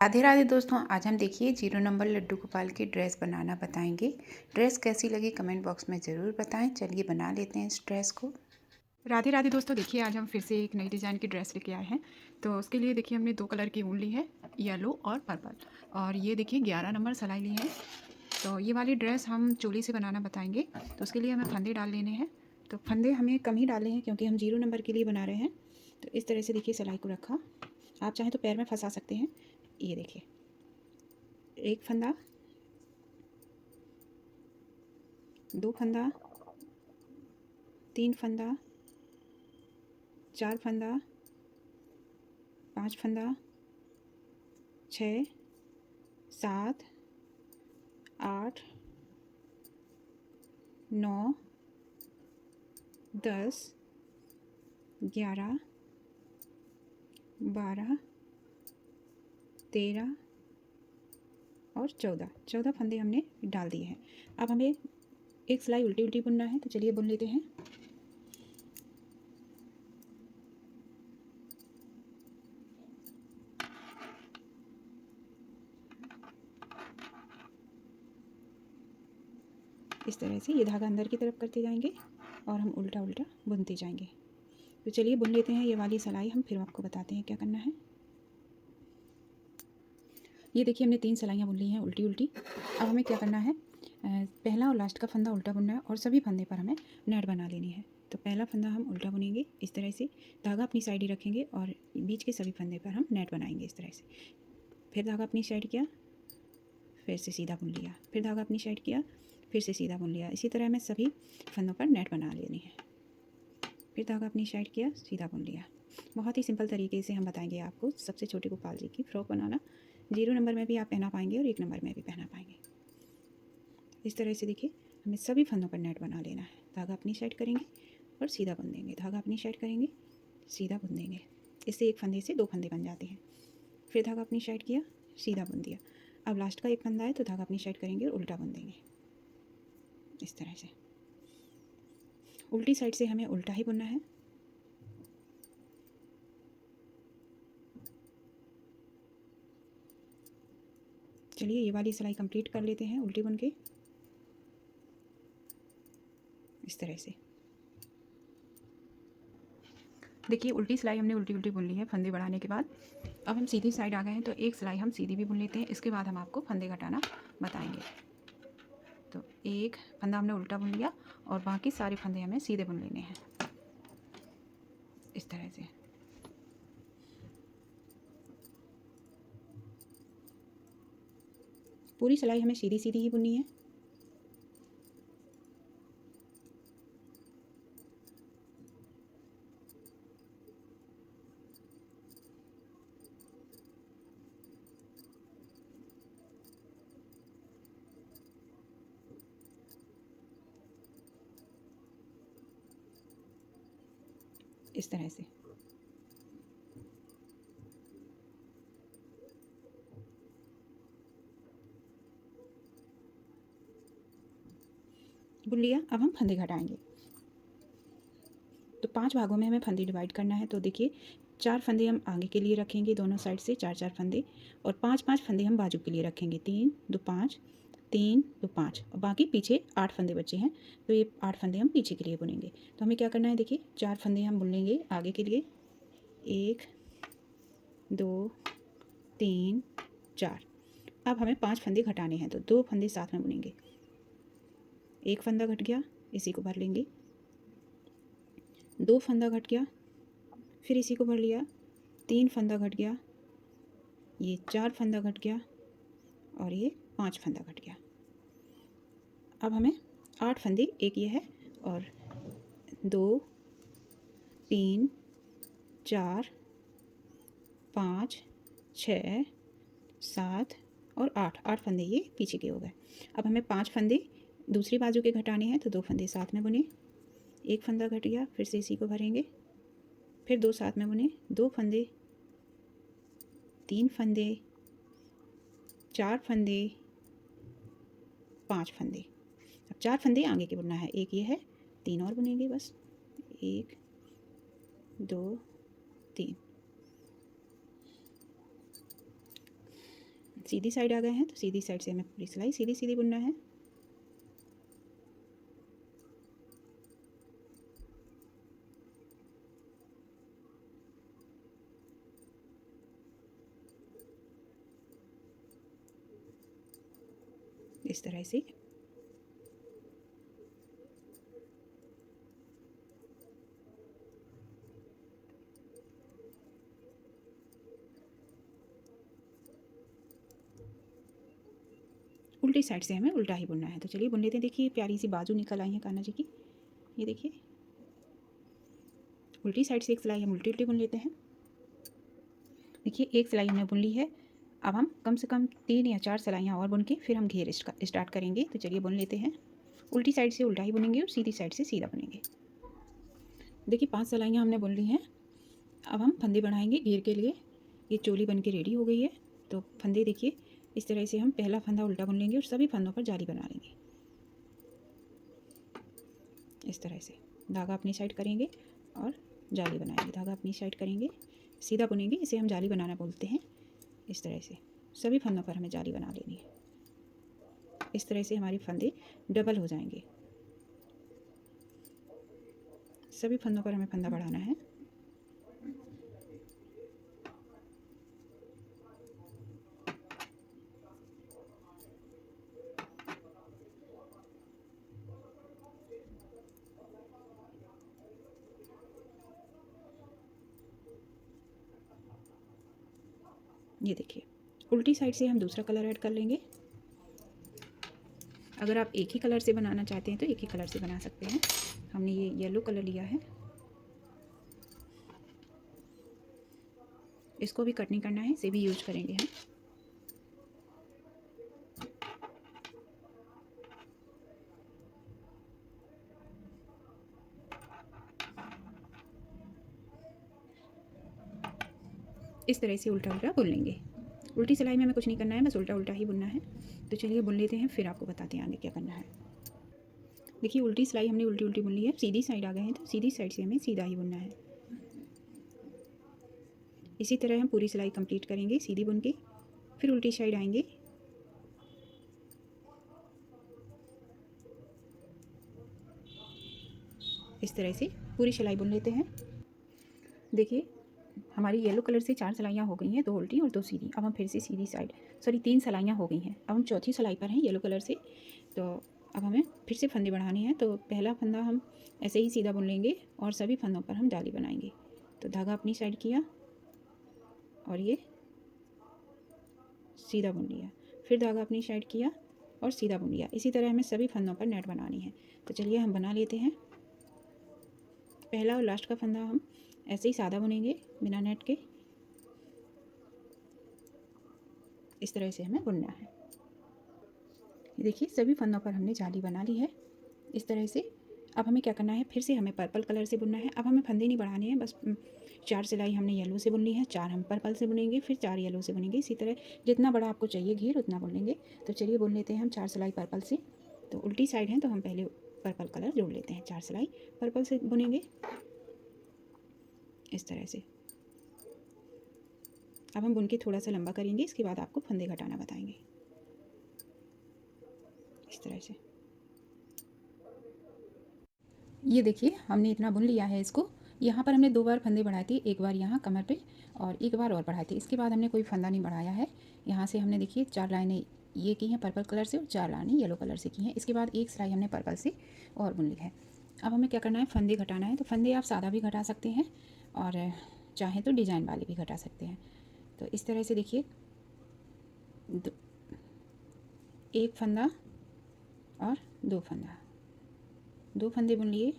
राधे राधे दोस्तों, आज हम देखिए 0 नंबर लड्डू गोपाल की ड्रेस बनाना बताएंगे। ड्रेस कैसी लगी कमेंट बॉक्स में ज़रूर बताएं। चलिए बना लेते हैं इस ड्रेस को। राधे राधे दोस्तों, देखिए आज हम फिर से एक नई डिज़ाइन की ड्रेस लेके आए हैं। तो उसके लिए देखिए हमने 2 कलर की ऊन ली है, येलो और पर्पल। और ये देखिए 11 नंबर सिलाई ली है। तो ये वाली ड्रेस हम चोली से बनाना बताएंगे। तो उसके लिए हमें फंदे डाल लेने हैं। तो फंदे हमें कम ही डालने हैं क्योंकि हम 0 नंबर के लिए बना रहे हैं। तो इस तरह से देखिए सिलाई को रखा। आप चाहें तो पैर में फंसा सकते हैं। ये देखिए, एक फंदा, 2 फंदा, 3 फंदा, 4 फंदा, 5 फंदा, 6, 7, 8, 9, 10, 11, 12, 13 और 14 फंदे हमने डाल दिए हैं। अब हमें एक सिलाई उल्टी उल्टी बुनना है, तो चलिए बुन लेते हैं। इस तरह से ये धागा अंदर की तरफ करते जाएंगे और हम उल्टा उल्टा बुनते जाएंगे। तो चलिए बुन लेते हैं ये वाली सिलाई। हम फिर आपको बताते हैं क्या करना है। ये देखिए हमने 3 सिलाइयाँ बुन ली हैं उल्टी उल्टी। अब हमें क्या करना है, पहला और लास्ट का फंदा उल्टा बुनना है और सभी फंदे पर हमें नेट बना लेनी है। तो पहला फंदा हम उल्टा बुनेंगे इस तरह से, धागा अपनी साइड ही रखेंगे और बीच के सभी फंदे पर हम नेट बनाएंगे इस तरह से। फिर धागा अपनी साइड किया, फिर से सीधा बुन लिया, फिर धागा अपनी साइड किया, फिर से सीधा बुन लिया। इसी तरह हमें सभी फंदों पर नेट बना लेनी है। फिर धागा अपनी साइड किया, सीधा बुन लिया। बहुत ही सिंपल तरीके से हम बताएंगे आपको सबसे छोटे गोपाल जी की फ्रॉक बनाना। 0 नंबर में भी आप पहना पाएंगे और 1 नंबर में भी पहना पाएंगे। इस तरह से देखिए हमें सभी फंदों पर नेट बना लेना है। धागा अपनी साइड करेंगे और सीधा बुन देंगे, धागा अपनी साइड करेंगे, सीधा बुन देंगे। इससे एक फंदे से 2 फंदे बन जाते हैं। फिर धागा अपनी साइड किया, सीधा बुन दिया। अब लास्ट का एक फंदा है तो धागा अपनी साइड करेंगे और उल्टा बुन देंगे इस तरह से। उल्टी साइड से हमें उल्टा ही बुनना है। चलिए ये वाली सिलाई कंप्लीट कर लेते हैं उल्टी बुन के इस तरह से। देखिए उल्टी सिलाई हमने उल्टी उल्टी बुन ली है फंदे बढ़ाने के बाद। अब हम सीधी साइड आ गए हैं तो एक सिलाई हम सीधी भी बुन लेते हैं। इसके बाद हम आपको फंदे घटाना बताएंगे। तो एक फंदा हमने उल्टा बुन लिया और बाकी सारे फंदे हमें सीधे बुन लेने हैं इस तरह से। पूरी सिलाई हमें सीधी सीधी ही बुननी है। इस तरह से बुन लिया। अब हम फंदे घटाएंगे। तो 5 भागों में हमें फंदे डिवाइड करना है। तो देखिए 4 फंदे हम आगे के लिए रखेंगे दोनों साइड से, 4 फंदे, और 5 फंदे हम बाजू के लिए रखेंगे। 3 2 5, 3 2 5, और बाकी पीछे 8 फंदे बचे हैं। तो ये 8 फंदे हम पीछे के लिए बुनेंगे। तो हमें क्या करना है, देखिए 4 फंदे हम बुन लेंगे आगे के लिए, 1 2 3 4। अब हमें 5 फंदे घटाने हैं तो 2 फंदे साथ में बुनेंगे। एक फंदा घट गया, इसी को भर लेंगे। 2 फंदा घट गया, फिर इसी को भर लिया। 3 फंदा घट गया, ये 4 फंदा घट गया और ये 5 फंदा घट गया। अब हमें 8 फंदे, एक ये है और 2 3 4 5 6 7 और 8 फंदे ये पीछे के हो गए। अब हमें 5 फंदे दूसरी बाजू के घटाने हैं तो 2 फंदे साथ में बुने। एक फंदा घट गया, फिर से इसी को भरेंगे, फिर 2 साथ में बुने, 2 फंदे, 3 फंदे, 4 फंदे, 5 फंदे। अब 4 फंदे आगे के बुनना है, एक ये है, 3 और बुनेंगे बस, 1 2 3। सीधी साइड आ गए हैं तो सीधी साइड से हमें पूरी सिलाई सीधी सीधी बुनना है। इस तरह से उल्टी साइड से हमें उल्टा ही बुनना है। तो चलिए बुन लेते हैं। देखिए प्यारी सी बाजू निकल आई है कान्हा जी की, ये देखिए। उल्टी साइड से एक सिलाई हम उल्टी उल्टी बुन लेते हैं। देखिए एक सिलाई हमने बुन ली है। अब हम कम से कम 3 या 4 सिलाइयाँ और बुन के फिर हम घेर स्टार्ट करेंगे। तो चलिए बुन लेते हैं। उल्टी साइड से उल्टा ही बुनेंगे और सीधी साइड से सीधा बुनेंगे। देखिए 5 सिलाइयाँ हमने बुन ली हैं। अब हम फंदे बढ़ाएंगे घेर के लिए। ये चोली बन के रेडी हो गई है। तो फंदे देखिए इस तरह से हम पहला फंदा उल्टा बुन लेंगे और सभी फंदों पर जाली बना लेंगे। इस तरह से धागा अपनी साइड करेंगे और जाली बनाएंगे। धागा अपनी साइड करेंगे, सीधा बुनेंगे, इसे हम जाली बनाना बोलते हैं। इस तरह से सभी फंदों पर हमें जाली बना लेनी है। इस तरह से हमारे फंदे डबल हो जाएंगे। सभी फंदों पर हमें फंदा बढ़ाना है। ये देखिए उल्टी साइड से हम दूसरा कलर ऐड कर लेंगे। अगर आप एक ही कलर से बनाना चाहते हैं तो एक ही कलर से बना सकते हैं। हमने ये येलो कलर लिया है, इसको भी कट नहीं करना है, इसे भी यूज करेंगे हम। इस तरह से उल्टा उल्टा बुन लेंगे। उल्टी सिलाई में हमें कुछ नहीं करना है, बस उल्टा उल्टा ही बुनना है। तो चलिए बुन लेते हैं, फिर आपको बताते हैं आगे क्या करना है। देखिए उल्टी सिलाई हमने उल्टी उल्टी बुन ली है। सीधी साइड आ गए हैं तो सीधी साइड से हमें सीधा ही बुनना है। इसी तरह हम पूरी सिलाई कंप्लीट करेंगे सीधी बुन के। फिर उल्टी साइड आएंगे। इस तरह से पूरी सिलाई बुन लेते हैं। देखिए हमारी येलो कलर से 4 सिलाइयाँ हो गई हैं, 2 उल्टी और 2 सीधी। अब हम फिर से सीधी साइड 3 सिलाइयाँ हो गई हैं। अब हम चौथी सिलाई पर हैं येलो कलर से। तो अब हमें फिर से फंदे बढ़ाने हैं। तो पहला फंदा हम ऐसे ही सीधा बुन लेंगे और सभी फंदों पर हम जाली बनाएंगे। तो धागा अपनी साइड किया और ये सीधा बुन लिया, फिर धागा अपनी साइड किया और सीधा बुन लिया। इसी तरह हमें सभी फंदों पर नेट बनानी है। तो चलिए हम बना लेते हैं। पहला और लास्ट का फंदा हम ऐसे ही सादा बुनेंगे बिना नेट के। इस तरह से हमें बुनना है। देखिए सभी फंदों पर हमने जाली बना ली है इस तरह से। अब हमें क्या करना है, फिर से हमें पर्पल कलर से बुनना है। अब हमें फंदे नहीं बढ़ाने हैं, बस 4 सिलाई हमने येलो से बुन ली है, 4 हम पर्पल से बुनेंगे, फिर 4 येलो से बुनेंगे। इसी तरह जितना बड़ा आपको चाहिए घेर उतना बुन लेंगे। तो चलिए बुन लेते हैं हम 4 सिलाई पर्पल से। तो उल्टी साइड है तो हम पहले पर्पल कलर जोड़ लेते हैं। 4 सिलाई पर्पल से बुनेंगे इस तरह से। अब हम बुन के थोड़ा सा लंबा करेंगे, इसके बाद आपको फंदे घटाना बताएंगे। इस तरह से ये देखिए हमने इतना बुन लिया है इसको। यहाँ पर हमने 2 बार फंदे बढ़ाए थे, एक बार यहाँ कमर पे और एक बार और बढ़ाए थे। इसके बाद हमने कोई फंदा नहीं बढ़ाया है। यहाँ से हमने देखिए 4 लाइनें ये की हैं पर्पल कलर से और 4 लाइनें येलो कलर से की हैं। इसके बाद एक सिलाई हमने पर्पल से और बुन ली है। अब हमें क्या करना है, फंदे घटाना है। तो फंदे आप सादा भी घटा सकते हैं और चाहें तो डिज़ाइन वाले भी घटा सकते हैं। तो इस तरह से देखिए एक फंदा और 2 फंदा, 2 फंदे बुन लिए।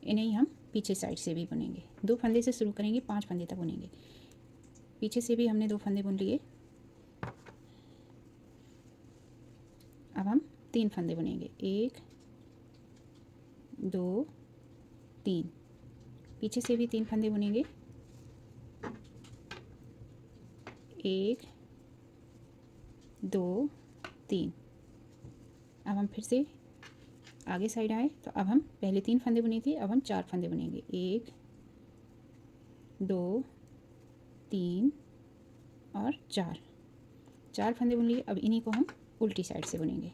इन्हें हम पीछे साइड से भी बुनेंगे। 2 फंदे से शुरू करेंगे, 5 फंदे तक बुनेंगे। पीछे से भी हमने 2 फंदे बुन लिए। अब हम 3 फंदे बुनेंगे, 1 2 3। पीछे से भी 3 फंदे बुनेंगे, 1 2 3। अब हम फिर से आगे साइड आए तो अब हम पहले 3 फंदे बुने थे, अब हम 4 फंदे बुनेंगे, 1 2 3 और 4। 4 फंदे बुन लिए। अब इन्हीं को हम उल्टी साइड से बुनेंगे।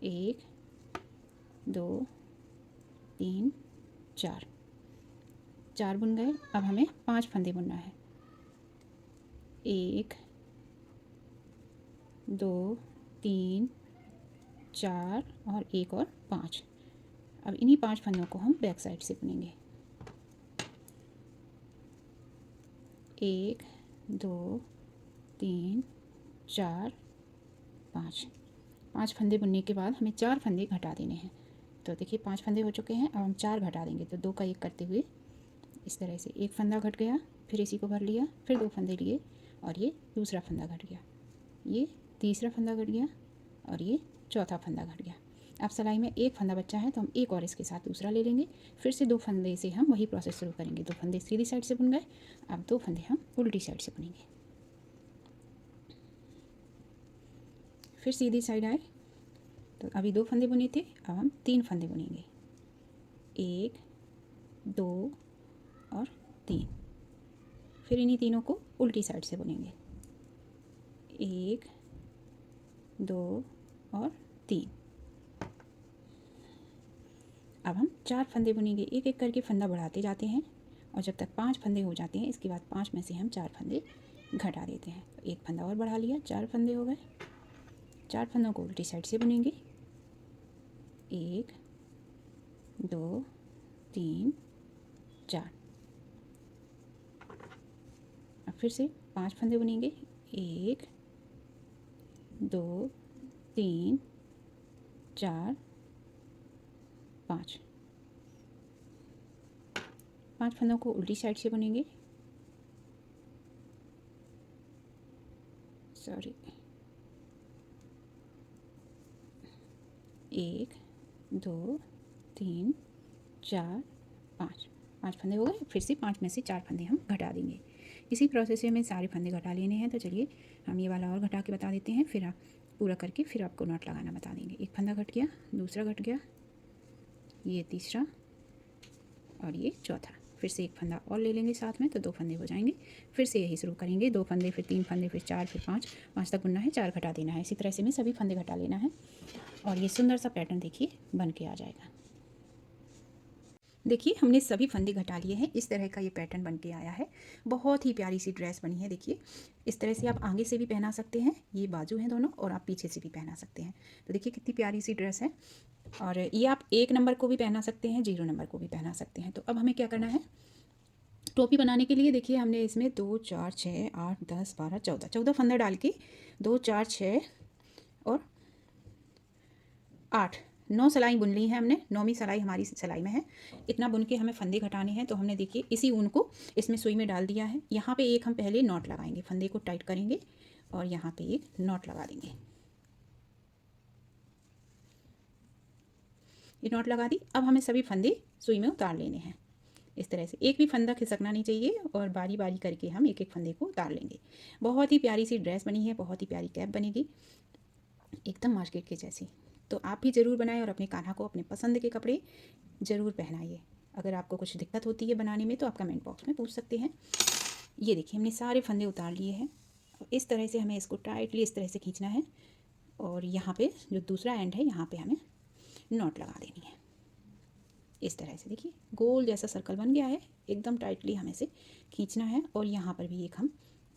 1 2 3 4, 4 बुन गए। अब हमें 5 फंदे बुनना है। 1 2 3 4 और 1 और 5। अब इन्हीं 5 फंदों को हम बैक साइड से बुनेंगे। 1 2 3 4 5, 5 फंदे बुनने के बाद हमें 4 फंदे घटा देने हैं। तो देखिए 5 फंदे हो चुके हैं। अब हम 4 घटा देंगे। तो 2 का 1 करते हुए इस तरह से एक फंदा घट गया, फिर इसी को भर लिया, फिर 2 फंदे लिए और ये दूसरा फंदा घट गया, ये तीसरा फंदा घट गया और ये चौथा फंदा घट गया। अब सिलाई में एक फंदा बचा है तो हम एक और इसके साथ दूसरा ले लेंगे। फिर से 2 फंदे से हम वही प्रोसेस शुरू करेंगे। 2 फंदे सीधी साइड से बुन गए। अब 2 फंदे हम उल्टी साइड से बुनेंगे। फिर सीधी साइड आए तो अभी 2 फंदे बुने थे, अब हम 3 फंदे बुनेंगे। 1 2 और 3। फिर इन्हीं तीनों को उल्टी साइड से बुनेंगे। 1 2 और 3। अब हम 4 फंदे बुनेंगे। एक एक करके फंदा बढ़ाते जाते हैं और जब तक 5 फंदे हो जाते हैं, इसके बाद 5 में से हम 4 फंदे घटा देते हैं। तो एक फंदा और बढ़ा लिया, 4 फंदे हो गए। 4 फंदों को उल्टी साइड से बुनेंगे। 1 2 3 4। अब फिर से 5 फंदे बुनेंगे। 1 2 3 4 5। 5 फंदों को उल्टी साइड से बुनेंगे। सॉरी, 1 2 3 4 5। 5 फंदे हो गए। फिर से 5 में से 4 फंदे हम घटा देंगे। इसी प्रोसेस से हमें सारे फंदे घटा लेने हैं। तो चलिए हम ये वाला और घटा के बता देते हैं, फिर आप पूरा करके फिर आपको नॉट लगाना बता देंगे। एक फंदा घट गया, दूसरा घट गया, ये तीसरा और ये चौथा। फिर से एक फंदा और ले लेंगे साथ में, तो 2 फंदे हो जाएंगे। फिर से यही शुरू करेंगे। 2 फंदे, फिर 3 फंदे, फिर 4, फिर 5। 5 तक बुनना है, 4 घटा देना है। इसी तरह से हमें सभी फंदे घटा लेना है और ये सुंदर सा पैटर्न देखिए बन के आ जाएगा। देखिए हमने सभी फंदे घटा लिए हैं। इस तरह का ये पैटर्न बन के आया है। बहुत ही प्यारी सी ड्रेस बनी है। देखिए इस तरह से आप आगे से भी पहना सकते हैं, ये बाजू हैं दोनों, और आप पीछे से भी पहना सकते हैं। तो देखिए कितनी प्यारी सी ड्रेस है। और ये आप 1 नंबर को भी पहना सकते हैं, 0 नंबर को भी पहना सकते हैं। तो अब हमें क्या करना है, टोपी बनाने के लिए देखिए हमने इसमें 2 4 6 8 10 12 14 फंदा डाल के 2 4 6 और 8 9 सिलाई बुन ली है हमने। 9वीं सिलाई हमारी सिलाई में है। इतना बुन के हमें फंदे घटाने हैं। तो हमने देखिए इसी ऊन को इसमें सुई में डाल दिया है। यहाँ पे एक हम पहले नॉट लगाएंगे, फंदे को टाइट करेंगे और यहाँ पे एक नॉट लगा देंगे। ये नॉट लगा दी। अब हमें सभी फंदे सुई में उतार लेने हैं। इस तरह से एक भी फंदा खिसकना नहीं चाहिए और बारी बारी करके हम एक एक फंदे को उतार लेंगे। बहुत ही प्यारी सी ड्रेस बनी है, बहुत ही प्यारी कैप बनेगी, एकदम मार्केट के जैसी। तो आप भी ज़रूर बनाएं और अपने कान्हा को अपने पसंद के कपड़े ज़रूर पहनाइए। अगर आपको कुछ दिक्कत होती है बनाने में तो आप कमेंट बॉक्स में पूछ सकते हैं। ये देखिए हमने सारे फंदे उतार लिए हैं। इस तरह से हमें इसको टाइटली इस तरह से खींचना है और यहाँ पे जो दूसरा एंड है यहाँ पे हमें नॉट लगा देनी है। इस तरह से देखिए गोल जैसा सर्कल बन गया है। एकदम टाइटली हमें से खींचना है और यहाँ पर भी एक हम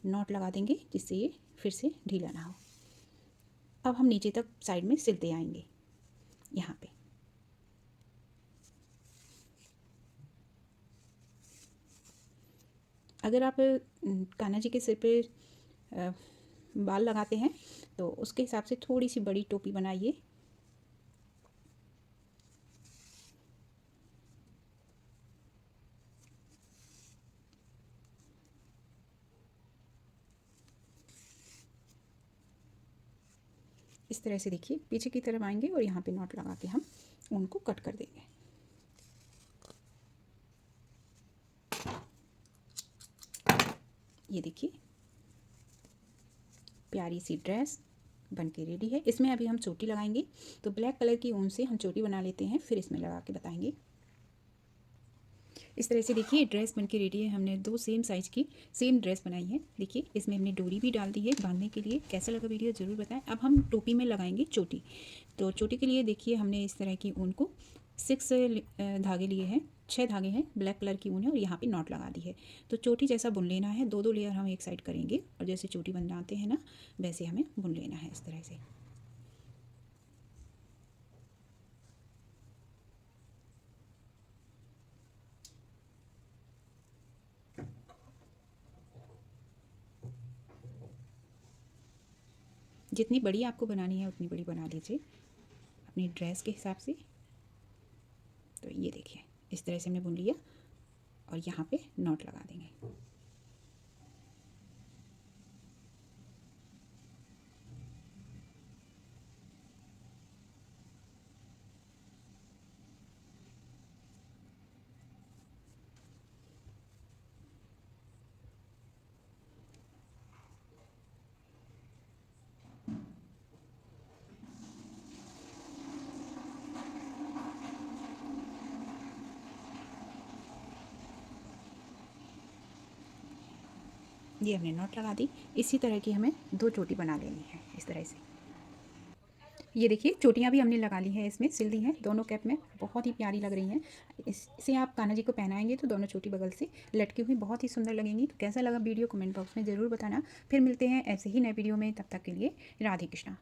नॉट लगा देंगे जिससे ये फिर से ढीला ना हो। अब हम नीचे तक साइड में सिलते आएंगे। यहाँ पे अगर आप कान्हा जी के सिर पे बाल लगाते हैं तो उसके हिसाब से थोड़ी सी बड़ी टोपी बनाइए। इस तरह से देखिए पीछे की तरफ आएंगे और यहाँ पे नॉट लगा के हम उनको कट कर देंगे। ये देखिए प्यारी सी ड्रेस बन के रेडी है। इसमें अभी हम चोटी लगाएंगे। तो ब्लैक कलर की ऊन से हम चोटी बना लेते हैं, फिर इसमें लगा के बताएंगे। इस तरह से देखिए ड्रेस बनके रेडी है। हमने 2 सेम साइज़ की सेम ड्रेस बनाई है। देखिए इसमें हमने डोरी भी डाल दी है बांधने के लिए। कैसा लगा वीडियो ज़रूर बताएं। अब हम टोपी में लगाएंगे चोटी। तो चोटी के लिए देखिए हमने इस तरह की ऊन को 6 धागे लिए हैं। 6 धागे हैं, ब्लैक कलर की ऊन है और यहाँ पे नॉट लगा दी है। तो चोटी जैसा बुन लेना है। 2-2 लेयर हम एक साइड करेंगे और जैसे चोटी बनाते हैं ना वैसे हमें बुन लेना है इस तरह से। जितनी बड़ी आपको बनानी है उतनी बड़ी बना लीजिए अपनी ड्रेस के हिसाब से। तो ये देखिए इस तरह से हमने बुन लिया और यहाँ पे नॉट लगा देंगे। ये हमने नॉट लगा दी। इसी तरह की हमें 2 चोटी बना लेनी है इस तरह से। ये देखिए चोटियाँ भी हमने लगा ली हैं, इसमें सिल दी हैं दोनों कैप में। बहुत ही प्यारी लग रही हैं। इसे आप कान्हा जी को पहनाएंगे तो दोनों चोटी बगल से लटकी हुई बहुत ही सुंदर लगेंगी। तो कैसा लगा वीडियो कमेंट बॉक्स में ज़रूर बताना। फिर मिलते हैं ऐसे ही नए वीडियो में। तब तक के लिए राधे कृष्णा।